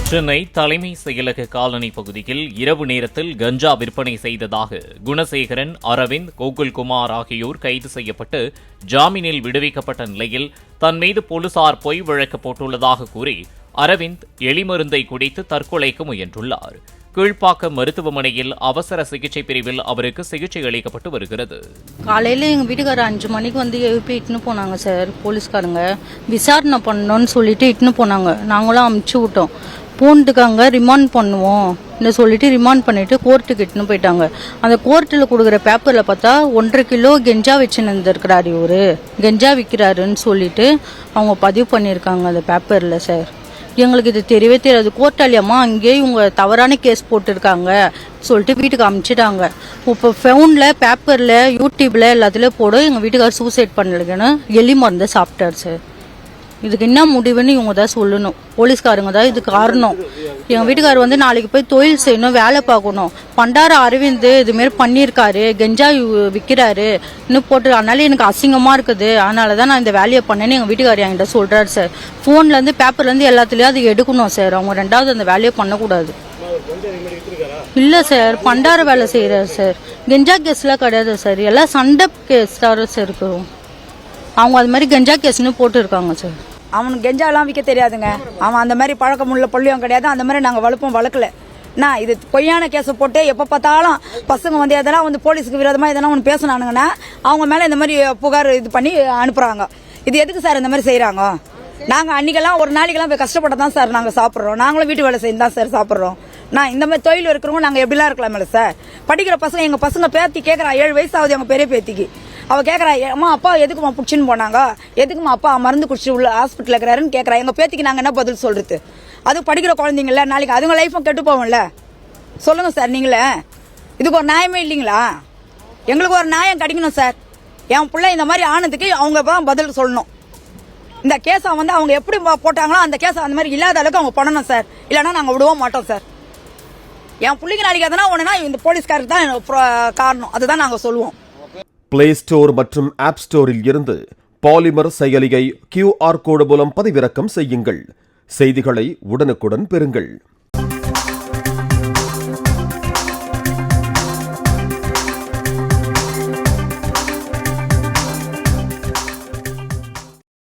சென்னை தலைமை செயலக காலனி பகுதியில் இரவு நேரத்தில் கஞ்சா விற்பனை செய்ததாக குணசேகரன், அரவிந்த், கோகுல்குமார் ஆகியோர் கைது செய்யப்பட்டு ஜாமீனில் விடுவிக்கப்பட்ட நிலையில் தன் மீது போலீசார் பொய் வழக்கு போட்டுள்ளதாக கூறி அரவிந்த் எலிமருந்தை குடித்து தற்கொலைக்கு முயன்றுள்ளார். கீழ்ப்பாக்கம் மருத்துவமனையில் அவசர சிகிச்சை பிரிவில் அவருக்கு சிகிச்சை அளிக்கப்பட்டு வருகிறது. காலையில் எங்கள் வீட்டுக்காரர் 5 மணிக்கு வந்து எழுப்பி இட்டுன்னு போனாங்க சார். போலீஸ்காரங்க விசாரணை பண்ணணும்னு சொல்லிட்டு இட்டுன்னு போனாங்க. நாங்களும் அமுச்சு விட்டோம். பூண்டுக்காங்க ரிமாண்ட் பண்ணுவோம் சொல்லிட்டு ரிமாண்ட் பண்ணிட்டு கோர்ட்டுக்கு இட்டுன்னு போயிட்டாங்க. அந்த கோர்ட்டில் கொடுக்குற பேப்பரில் பார்த்தா 1.5 கிலோ கெஞ்சா வச்சுன்னு இருந்திருக்கிறாரு. இவரு கெஞ்சா விற்கிறாருன்னு சொல்லிட்டு அவங்க பதிவு பண்ணியிருக்காங்க அந்த பேப்பரில் சார். எங்களுக்கு இது தெரியவே தெரியாது. கோர்ட்டாலியம்மா அங்கேயே இவங்க தவறான கேஸ் போட்டிருக்காங்க சொல்லிட்டு வீட்டுக்கு அனுப்பிச்சிட்டாங்க. இப்போ ஃபோனில், பேப்பரில், யூடியூப்பில் எல்லாத்துலேயும் போட எங்கள் வீட்டுக்காரர் சூசைட் பண்ணலன்னு எலி மருந்தை சாப்பிட்டார் சார். இதுக்கு என்ன முடிவுன்னு இவங்க தான் சொல்லணும். போலீஸ்காரங்க தான் இது காரணம். எங்கள் வீட்டுக்காரர் வந்து நாளைக்கு போய் தொழில் செய்யணும், வேலை பார்க்கணும். பண்டார அரவிந்த் இதுமாரி பண்ணியிருக்காரு, கெஞ்சா விற்கிறாரு இன்னும் போட்டு, அதனால எனக்கு அசிங்கமாக இருக்குது, அதனால தான் நான் இந்த வேலையை பண்ணேன்னு எங்கள் வீட்டுக்காரர் என்கிட்ட சொல்கிறாரு சார். ஃபோன்லேருந்து, பேப்பர்லேருந்து எல்லாத்துலேயும் அது எடுக்கணும் சார். அவங்க 2வது அந்த வேலையை பண்ணக்கூடாது. இல்லை சார், பண்டார வேலை செய்கிறார் சார். கெஞ்சா கேஸ்லாம் கிடையாது சார், எல்லாம் சண்டை கேஸ் தான் சார் இருக்கும். அவங்க அது மாதிரி கெஞ்சா கேஸ்னு போட்டு இருக்காங்க சார். அவனுக்கு கெஞ்சாலாம் விற்க தெரியாதுங்க. அவன் அந்த மாதிரி பழக்கம் உள்ள பள்ளியும் கிடையாது. அந்த மாதிரி நாங்கள் வளர்க்கல. நான் இது பொய்யான கேஸை போட்டு எப்போ பார்த்தாலும் பசங்க வந்து எதனா வந்து போலீஸுக்கு விரோதமாக எதனா ஒன்று பேசினானுங்கன்னா அவங்க மேலே இந்த மாதிரி புகார் இது பண்ணி அனுப்புகிறாங்க. இது எதுக்கு சார் இந்த மாதிரி செய்கிறாங்க? நாங்கள் அன்றைக்கெல்லாம் ஒரு நாளைக்கெல்லாம் போய் கஷ்டப்பட்டு தான் சார் நாங்கள் சாப்பிட்றோம். நாங்களும் வீட்டு வேலை செய்து தான் சார் சாப்பிட்றோம். நான் இந்த மாதிரி தொழில் இருக்கிறவங்க நாங்கள் எப்படிலாம் இருக்கலாமே சார். படிக்கிற பசங்க, எங்கள் பசங்க பேத்தி கேட்குறா, 7 வயசு ஆகுது எங்கள் பெரிய பேத்திக்கு. அவள் கேட்குறா, அம்மா அப்பா எதுக்குமா பிடிச்சின்னு போனாங்க, எதுக்குமா அப்பா மருந்து குடிச்சு உள்ள ஹாஸ்பிட்டல் இருக்கிறாருன்னு கேட்குறா. எங்கள் பேத்திக்கு நாங்கள் என்ன பதில் சொல்கிறது? அது படிக்கிற குழந்தைங்கள, நாளைக்கு அதுங்க லைஃபும் கெட்டு போவோம்ல. சொல்லுங்கள் சார் நீங்களே. இதுக்கு ஒரு நியாயமே இல்லைங்களா? எங்களுக்கு ஒரு நியாயம் கிடைக்கணும் சார். என் பிள்ளை இந்த மாதிரி ஆனதுக்கு அவங்க தான் பதில் சொல்லணும். இந்த கேஸை வந்து அவங்க எப்படி போட்டாங்களோ அந்த கேஸை அந்த மாதிரி இல்லாத அளவுக்கு அவங்க பண்ணணும் சார். இல்லைன்னா நாங்கள் விடவும் மாட்டோம் சார். என் பிள்ளைங்க நாளைக்கு எதனா ஒன்றுனா இந்த போலீஸ்காரருக்கு தான் காரணம். அதுதான் நாங்கள் சொல்லுவோம். பிளே ஸ்டோர் மற்றும் ஆப் ஸ்டோரில் இருந்து பாலிமர் செயலியை QR கோடு மூலம் பதிவிறக்கம் செய்யுங்கள். செய்திகளை உடனுக்குடன் பெறுங்கள்.